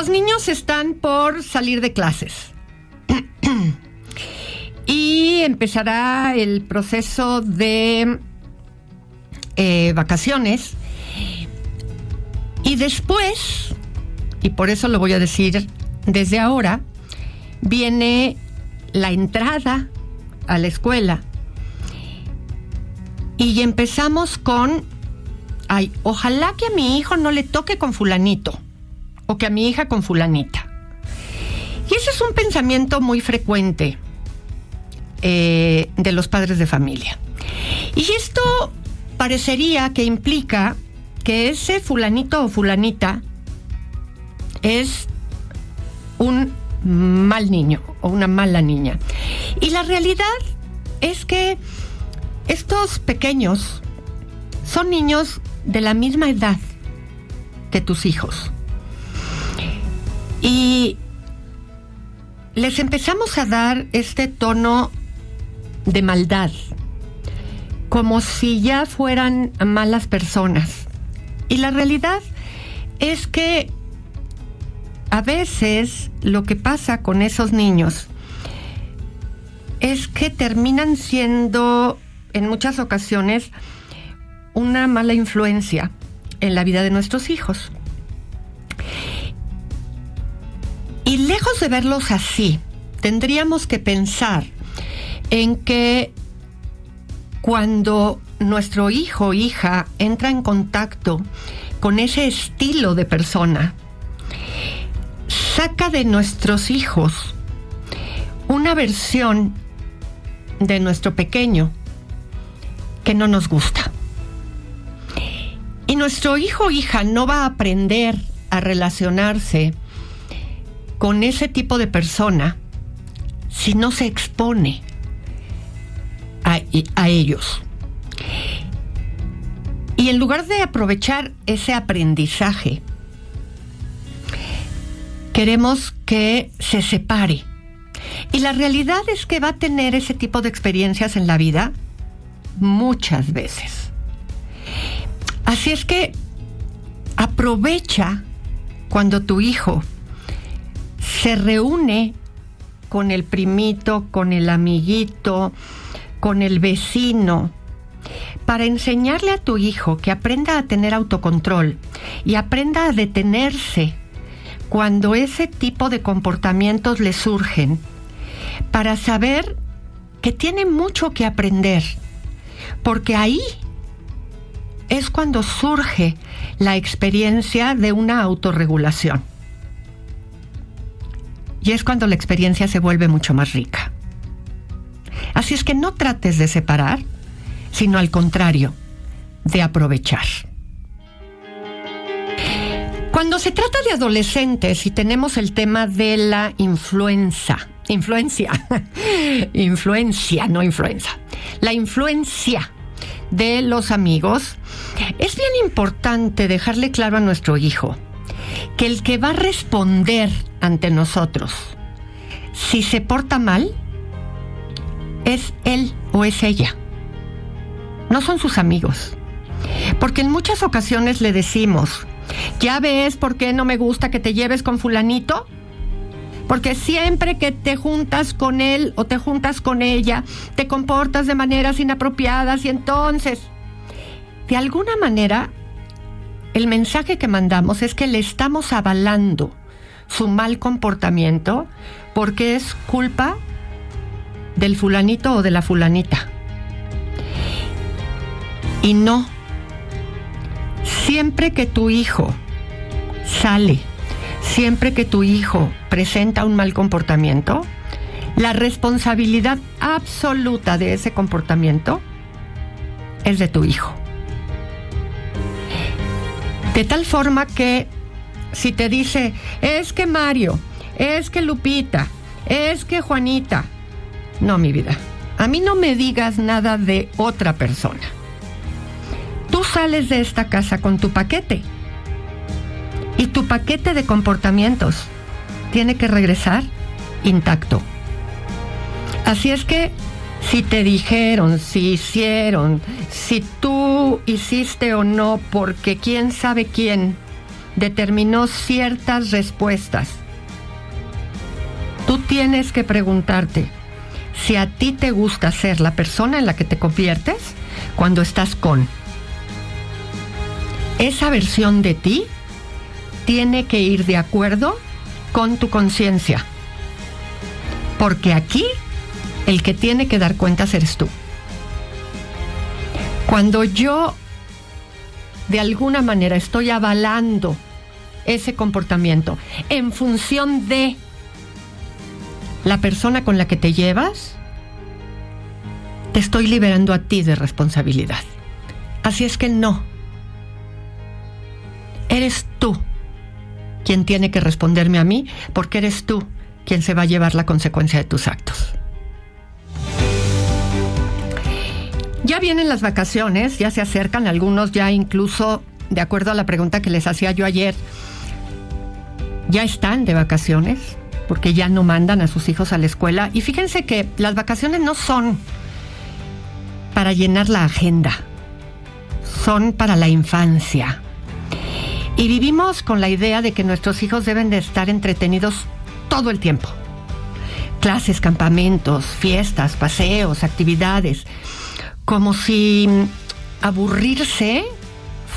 Los niños están por salir de clases y empezará el proceso de vacaciones, y después, y por eso lo voy a decir desde ahora, viene la entrada a la escuela y empezamos con: ay, ojalá que a mi hijo no le toque con fulanito o que a mi hija con fulanita. Y ese es un pensamiento muy frecuente de los padres de familia. Y esto parecería que implica que ese fulanito o fulanita es un mal niño o una mala niña. Y la realidad es que estos pequeños son niños de la misma edad que tus hijos. Y les empezamos a dar este tono de maldad, como si ya fueran malas personas. Y la realidad es que a veces lo que pasa con esos niños es que terminan siendo, en muchas ocasiones, una mala influencia en la vida de nuestros hijos. Y lejos de verlos así, tendríamos que pensar en que cuando nuestro hijo o hija entra en contacto con ese estilo de persona, saca de nuestros hijos una versión de nuestro pequeño que no nos gusta. Y nuestro hijo o hija no va a aprender a relacionarse con ese tipo de persona si no se expone a ellos. Y en lugar de aprovechar ese aprendizaje, queremos que se separe. Y la realidad es que va a tener ese tipo de experiencias en la vida muchas veces. Así es que aprovecha cuando tu hijo se reúne con el primito, con el amiguito, con el vecino, para enseñarle a tu hijo que aprenda a tener autocontrol y aprenda a detenerse cuando ese tipo de comportamientos le surgen, para saber que tiene mucho que aprender, porque ahí es cuando surge la experiencia de una autorregulación. Y es cuando la experiencia se vuelve mucho más rica. Así es que no trates de separar, sino al contrario, de aprovechar. Cuando se trata de adolescentes y tenemos el tema de la influencia, la influencia de los amigos, es bien importante dejarle claro a nuestro hijo que el que va a responder ante nosotros si se porta mal es él o es ella, no son sus amigos. Porque en muchas ocasiones le decimos: ¿ya ves por qué no me gusta que te lleves con fulanito? Porque siempre que te juntas con él o te juntas con ella, te comportas de maneras inapropiadas, y entonces, de alguna manera, el mensaje que mandamos es que le estamos avalando su mal comportamiento porque es culpa del fulanito o de la fulanita. Y no. Siempre que tu hijo sale, siempre que tu hijo presenta un mal comportamiento, la responsabilidad absoluta de ese comportamiento es de tu hijo. De tal forma que si te dice: es que Mario, es que Lupita, es que Juanita, no, mi vida, a mí no me digas nada de otra persona. Tú sales de esta casa con tu paquete, y tu paquete de comportamientos tiene que regresar intacto. Así es que si te dijeron, si hicieron, si tú hiciste o no, porque quién sabe quién determinó ciertas respuestas. Tú tienes que preguntarte si a ti te gusta ser la persona en la que te conviertes cuando estás con. Esa versión de ti tiene que ir de acuerdo con tu conciencia. Porque aquí el que tiene que dar cuentas eres tú. Cuando yo de alguna manera estoy avalando ese comportamiento en función de la persona con la que te llevas, te estoy liberando a ti de responsabilidad. Así es que no. Eres tú quien tiene que responderme a mí, porque eres tú quien se va a llevar la consecuencia de tus actos. Ya vienen las vacaciones, ya se acercan, algunos ya incluso, de acuerdo a la pregunta que les hacía yo ayer, ya están de vacaciones, porque ya no mandan a sus hijos a la escuela. Y fíjense que las vacaciones no son para llenar la agenda, son para la infancia. Y vivimos con la idea de que nuestros hijos deben de estar entretenidos todo el tiempo. Clases, campamentos, fiestas, paseos, actividades, como si aburrirse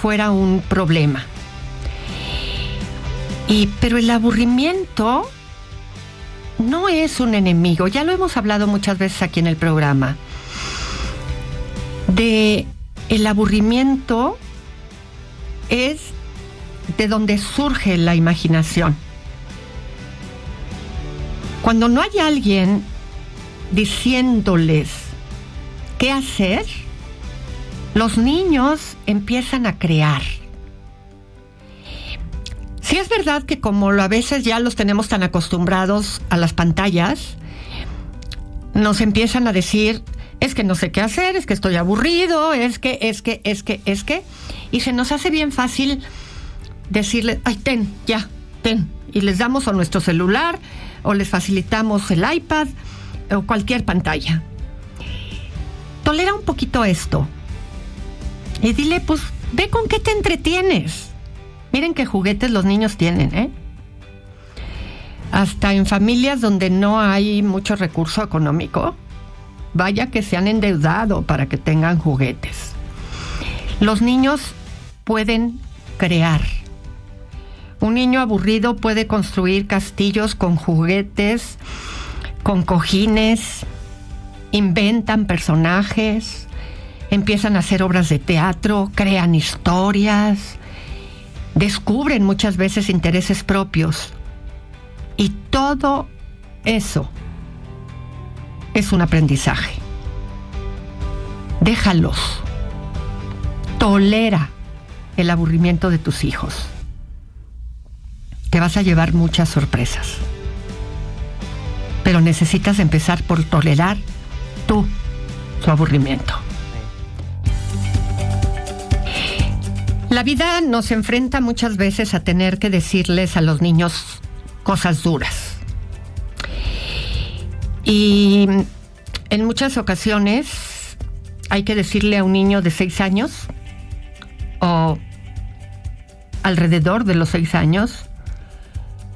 fuera un problema. Pero el aburrimiento no es un enemigo. Ya lo hemos hablado muchas veces aquí en el programa. El aburrimiento es de donde surge la imaginación. Cuando no hay alguien diciéndoles qué hacer, los niños empiezan a crear. Sí es verdad que como a veces ya los tenemos tan acostumbrados a las pantallas, nos empiezan a decir, es que no sé qué hacer, es que estoy aburrido, es que, y se nos hace bien fácil decirle, ay, ten, y les damos o nuestro celular, o les facilitamos el iPad, o cualquier pantalla. Tolera un poquito esto. Y dile, pues, ve con qué te entretienes. Miren qué juguetes los niños tienen, ¿eh? Hasta en familias donde no hay mucho recurso económico, vaya que se han endeudado para que tengan juguetes. Los niños pueden crear. Un niño aburrido puede construir castillos con juguetes, con cojines, inventan personajes, empiezan a hacer obras de teatro, crean historias, descubren muchas veces intereses propios. Y todo eso es un aprendizaje. Déjalos. Tolera el aburrimiento de tus hijos. Te vas a llevar muchas sorpresas. Pero necesitas empezar por tolerar tú su aburrimiento. La vida nos enfrenta muchas veces a tener que decirles a los niños cosas duras. Y en muchas ocasiones hay que decirle a un niño de 6 años o alrededor de los 6 años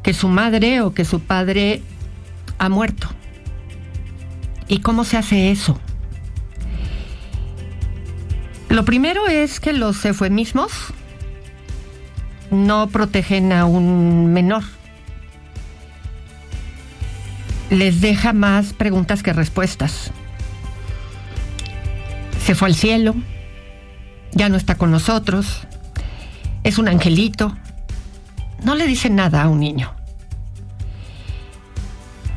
que su madre o que su padre ha muerto. ¿Y cómo se hace eso? Lo primero es que los eufemismos no protegen a un menor. Les deja más preguntas que respuestas. Se fue al cielo, ya no está con nosotros, es un angelito. No le dice nada a un niño.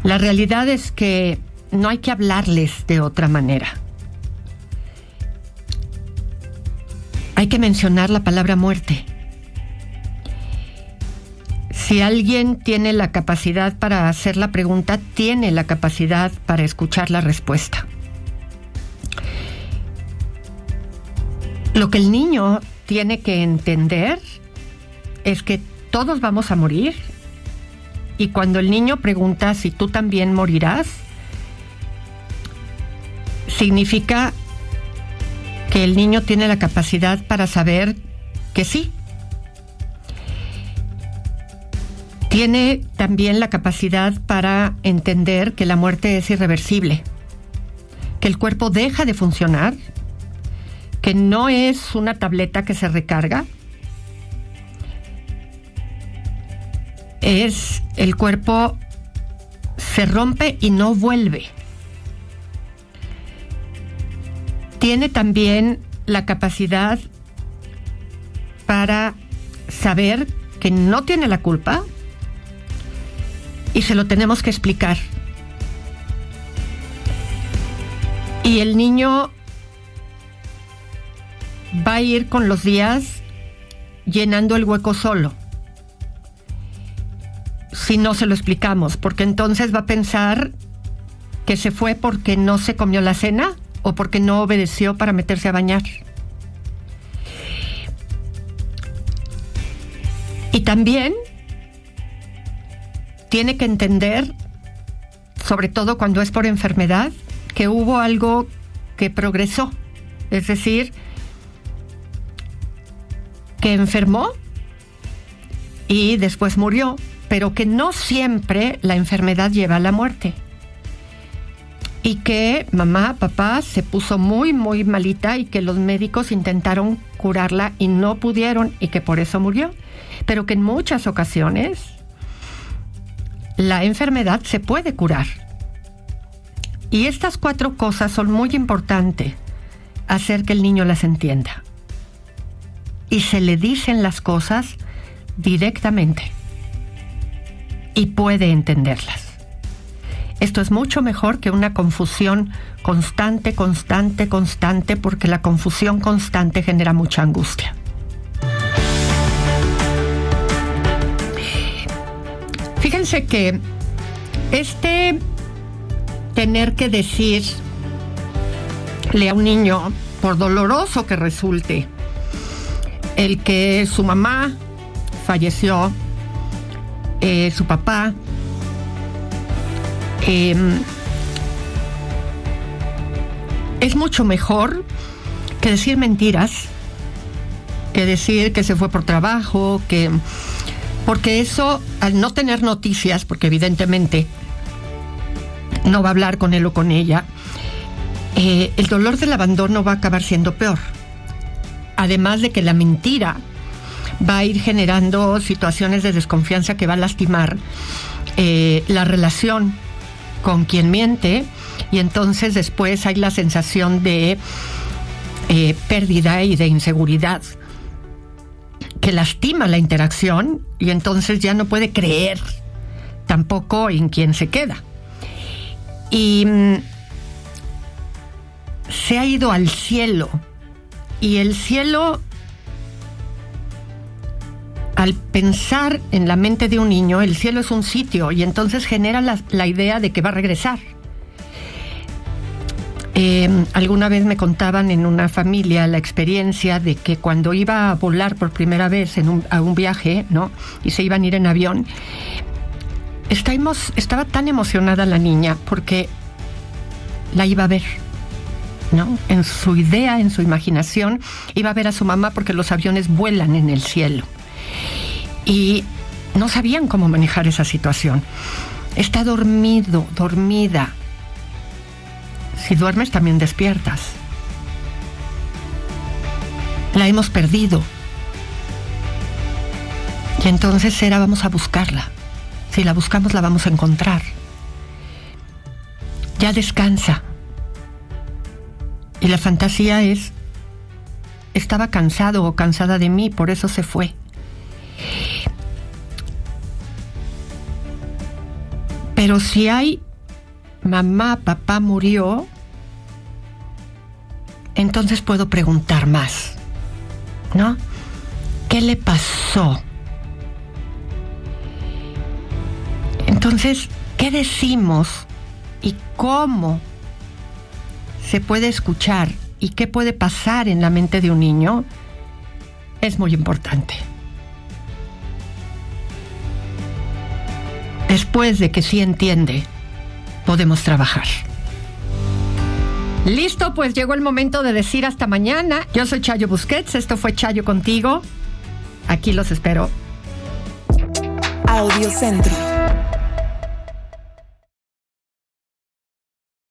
La realidad es que no hay que hablarles de otra manera. Hay que mencionar la palabra muerte. Si alguien tiene la capacidad para hacer la pregunta, tiene la capacidad para escuchar la respuesta. Lo que el niño tiene que entender es que todos vamos a morir, y cuando el niño pregunta si tú también morirás, significa que el niño tiene la capacidad para saber que sí. Tiene también la capacidad para entender que la muerte es irreversible, que el cuerpo deja de funcionar, que no es una tableta que se recarga, es el cuerpo se rompe y no vuelve. Tiene también la capacidad para saber que no tiene la culpa y se lo tenemos que explicar. Y el niño va a ir con los días llenando el hueco solo, si no se lo explicamos, porque entonces va a pensar que se fue porque no se comió la cena o porque no obedeció para meterse a bañar. Y también tiene que entender, sobre todo cuando es por enfermedad, que hubo algo que progresó, es decir, que enfermó y después murió, pero que no siempre la enfermedad lleva a la muerte. Y que mamá, papá se puso muy, muy malita y que los médicos intentaron curarla y no pudieron y que por eso murió. Pero que en muchas ocasiones la enfermedad se puede curar. Y estas 4 cosas son muy importantes, hacer que el niño las entienda. Y se le dicen las cosas directamente. Y puede entenderlas. Esto es mucho mejor que una confusión constante, porque la confusión constante genera mucha angustia. Fíjense que tener que decirle a un niño, por doloroso que resulte, el que su mamá falleció, su papá, es mucho mejor que decir mentiras, que decir que se fue por trabajo, porque eso, al no tener noticias, porque evidentemente no va a hablar con él o con ella, el dolor del abandono va a acabar siendo peor. Además de que la mentira va a ir generando situaciones de desconfianza que va a lastimar la relación con quien miente, y entonces después hay la sensación de pérdida y de inseguridad que lastima la interacción, y entonces ya no puede creer tampoco en quién se queda. Y se ha ido al cielo, y el cielo, al pensar en la mente de un niño, el cielo es un sitio, y entonces genera la idea de que va a regresar. Alguna vez me contaban en una familia la experiencia de que cuando iba a volar por primera vez a un viaje, ¿no?, y se iban a ir en avión, estaba tan emocionada la niña porque la iba a ver, ¿no? En su idea, en su imaginación, iba a ver a su mamá porque los aviones vuelan en el cielo. Y no sabían cómo manejar esa situación. Está dormida. Si duermes, también despiertas. La hemos perdido. Y entonces vamos a buscarla. Si la buscamos, la vamos a encontrar. Ya descansa. Y la fantasía es, estaba cansado o cansada de mí, por eso se fue. Pero si hay mamá, papá murió, entonces puedo preguntar más, ¿no? ¿Qué le pasó? Entonces, ¿qué decimos y cómo se puede escuchar y qué puede pasar en la mente de un niño? Es muy importante. Después de que sí entiende, podemos trabajar. Listo, pues llegó el momento de decir hasta mañana. Yo soy Chayo Busquets, esto fue Chayo Contigo. Aquí los espero. Audio Centro.